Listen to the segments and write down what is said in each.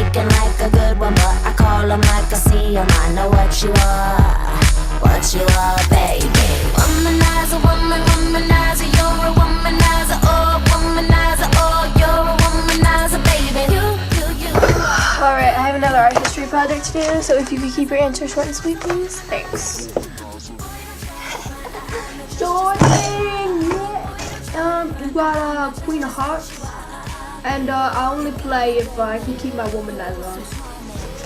looking like a good one, but I call 'em like I see 'em. I know what you are, baby. Womanizer, womanizer, you're a womanizer, oh, you're a womanizer, baby. You. Alright, I have another art history project to do, so if you could keep your answer short and sweet, please. Thanks. Short thing, yeah. You got a Queen of Hearts, and I only play if I can keep my womanizer on.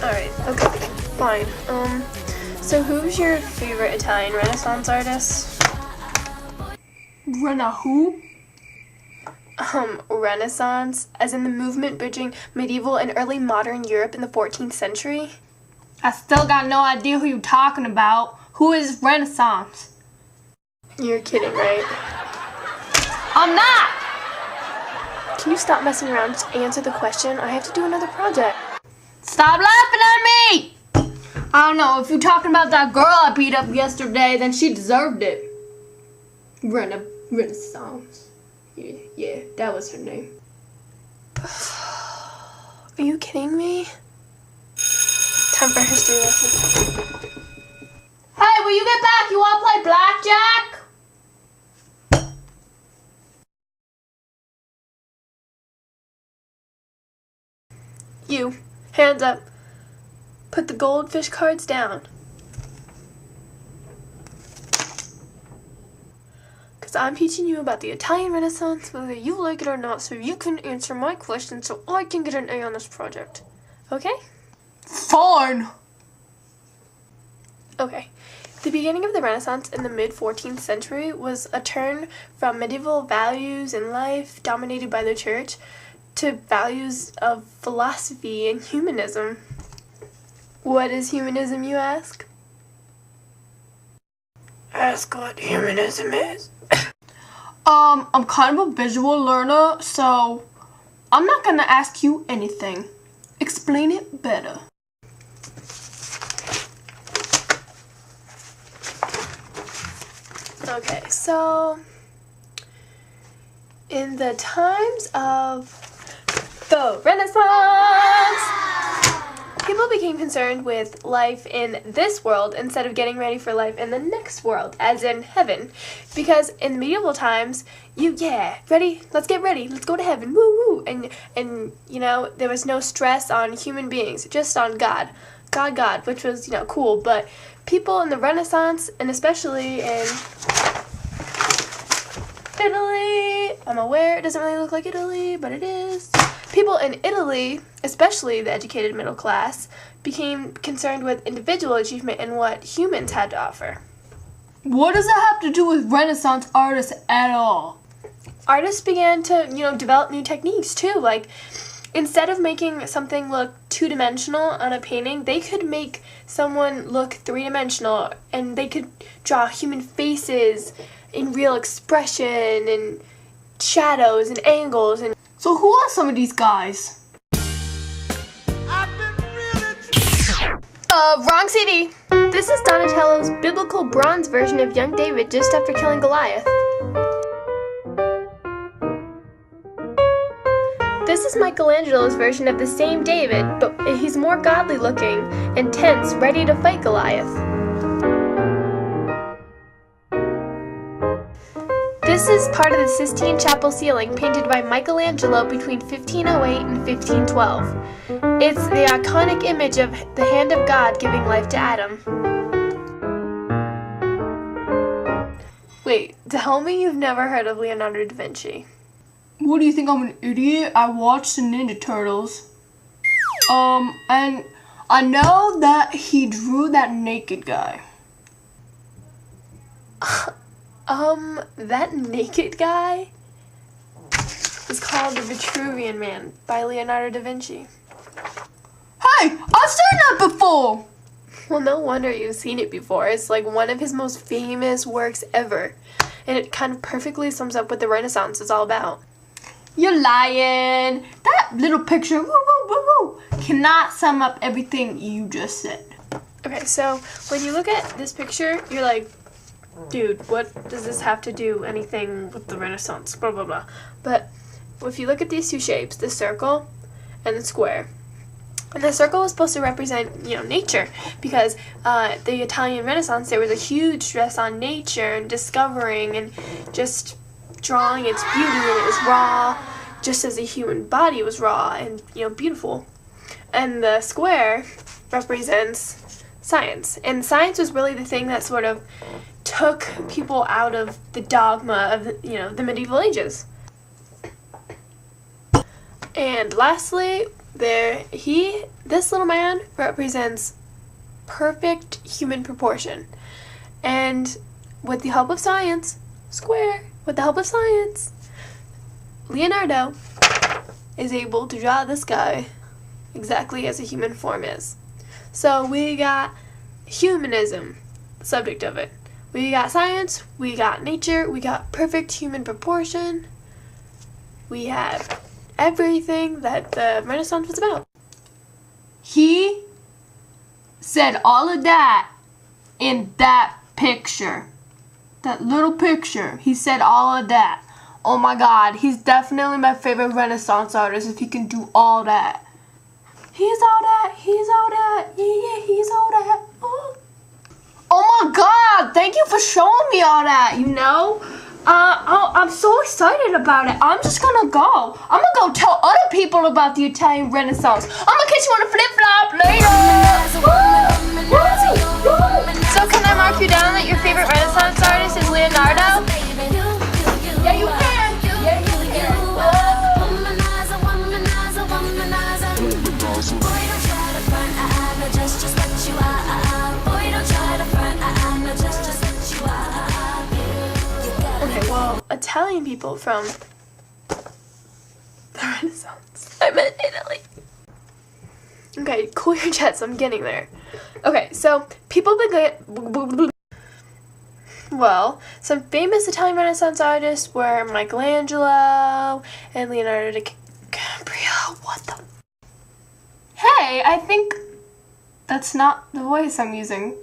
Alright, okay, fine. So who's your favorite Italian Renaissance artist? Who? Renaissance, as in the movement bridging medieval and early modern Europe in the 14th century. I still got no idea who you're talking about. Who is Renaissance? You're kidding, right? I'm not! Can you stop messing around? Just answer the question. I have to do another project. Stop laughing at me! I don't know, if you're talking about that girl I beat up yesterday, then she deserved it. Renaissance. Yeah, that was her name. Are you kidding me? Time for history lesson. Hey, will you get back? You wanna play blackjack? You, hands up. Put the goldfish cards down. Because I'm teaching you about the Italian Renaissance, whether you like it or not, so you can answer my question so I can get an A on this project. Okay? Fine. Okay. The beginning of the Renaissance in the mid-14th century was a turn from medieval values in life dominated by the church to values of philosophy and humanism. What is humanism, you ask? Ask what humanism is. I'm kind of a visual learner, so I'm not gonna ask you anything. Explain it better. Okay, so in the times of the Renaissance, people became concerned with life in this world instead of getting ready for life in the next world, as in heaven. Because in medieval times, ready, let's get ready, let's go to heaven, woo woo. And you know, there was no stress on human beings, just on God, which was, you know, cool. But people in the Renaissance, and especially in Italy, I'm aware it doesn't really look like Italy, but it is. People in Italy, especially the educated middle class, became concerned with individual achievement and what humans had to offer. What does that have to do with Renaissance artists at all? Artists began to, develop new techniques too. Like, instead of making something look two-dimensional on a painting, they could make someone look three-dimensional, and they could draw human faces in real expression and shadows and angles. And so who are some of these guys? Wrong CD. This is Donatello's biblical bronze version of young David just after killing Goliath. This is Michelangelo's version of the same David, but he's more godly looking and tense, ready to fight Goliath. This is part of the Sistine Chapel ceiling painted by Michelangelo between 1508 and 1512. It's the iconic image of the hand of God giving life to Adam. Wait, tell me you've never heard of Leonardo da Vinci. What do you think, I'm an idiot? I watched the Ninja Turtles. And I know that he drew that naked guy. That naked guy is called The Vitruvian Man by Leonardo da Vinci. Hey, I've seen that before! Well, no wonder you've seen it before. It's like one of his most famous works ever. And it kind of perfectly sums up what the Renaissance is all about. You're lying. That little picture, woo, woo, woo, woo, cannot sum up everything you just said. Okay, so when you look at this picture, you're like, dude, what does this have to do anything with the Renaissance, blah, blah, blah. But if you look at these two shapes, the circle and the square, And the circle was supposed to represent, nature, because the Italian Renaissance, there was a huge stress on nature and discovering and just drawing its beauty, and it was raw, just as the human body was raw and, beautiful. And the square represents science. And science was really the thing that sort of took people out of the dogma of, the medieval ages. And lastly, this little man represents perfect human proportion. And with the help of science, Leonardo is able to draw this guy exactly as a human form is. So we got humanism, subject of it. We got science, we got nature, we got perfect human proportion. We have everything that the Renaissance was about. He said all of that in that picture. That little picture. He said all of that. Oh my God, he's definitely my favorite Renaissance artist if he can do all that. He's all that, yeah, he's all that. Ooh. Oh my God, thank you for showing me all that, I'm so excited about it. I'm just gonna go. I'm gonna go tell other people about the Italian Renaissance. I'm gonna catch you on a flip-flop later. So can I mark you down that your favorite Renaissance artist is Leonardo? Yeah, you can. Yeah, you can. Womanizer, womanizer, womanizer. Boy, don't try to front, no, just what you are. Boy, don't try to front, no, just what you are. Okay, well, Italian people from the Renaissance. I meant Italy. Okay, cool your jets, I'm getting there. Okay, so people began... Well, some famous Italian Renaissance artists were Michelangelo and Leonardo DiCaprio. What the... Hey, I think that's not the voice I'm using.